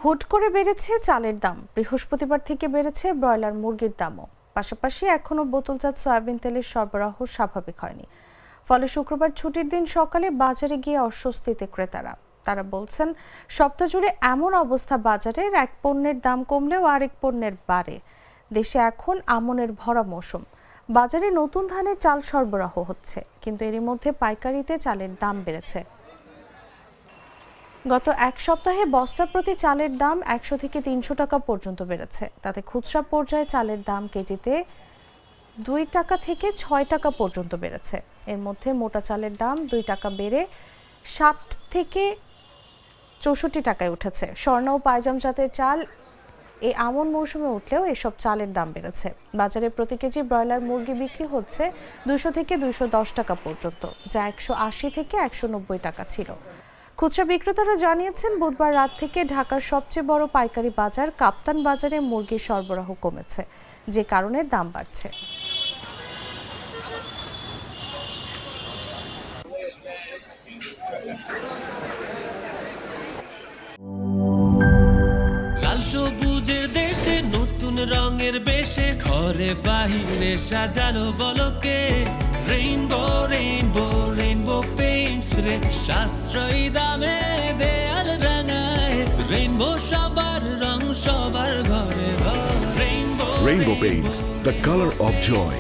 হুট করে বেড়েছে চালের দাম। বৃহস্পতিবার থেকে বেড়েছে ব্রয়লার মুরগির দামও। পাশাপাশি এখনও বোতলজাত সয়াবিন তেলের সরবরাহ স্বাভাবিক হয়নি। ফলে শুক্রবার ছুটির দিন সকালে বাজারে গিয়ে অস্বস্তিতে ক্রেতারা। তারা বলছেন, সপ্তাহ জুড়ে এমন অবস্থা বাজারের, এক পণ্যের দাম কমলেও আরেক পণ্যের বাড়ে। দেশে এখন আমনের ভরা মৌসুম। বাজারে নতুন ধানের চাল সরবরাহ হচ্ছে, কিন্তু এরই মধ্যে পাইকারিতে চালের দাম বেড়েছে। গত এক সপ্তাহে বস্তা প্রতি চালের দাম 100 থেকে 300 টাকা পর্যন্ত বেড়েছে। তাতে খুচরা পর্যায়ে চালের দাম কেজিতে 2 টাকা থেকে 6 টাকা পর্যন্ত বেড়েছে। এর মধ্যে মোটা চালের দাম 2 টাকা বেড়ে 60 থেকে 64 টাকায় উঠেছে। স্বর্ণ ও পাইজাম জাতের চাল এই আমন মৌসুমে উঠলেও এসব চালের দাম বেড়েছে। বাজারে প্রতি কেজি ব্রয়লার মুরগি বিক্রি হচ্ছে 200 থেকে 210 টাকা পর্যন্ত, যা 180 থেকে 190 টাকা ছিল। খুচরা বিক্রেতারা জানিয়েছেন, বুধবার রাত থেকে ঢাকার সবচেয়ে বড় পাইকারি বাজার কাপ্তান বাজারে মুরগির সরবরাহ কমেছে, যে কারণে দাম বাড়ছে। লাল সবুজের দেশে নতুন রঙের বেশে ঘরে বাহিরে সাজানো বলকে রেইনবো রেইনবো রেইনবো পেইন্টস রে সাশ্রয়ী দামে দেয়াল রাঙায় রেইনবো সবার রং সবার ঘরে ঘরে Rainbow Paints, the color of joy.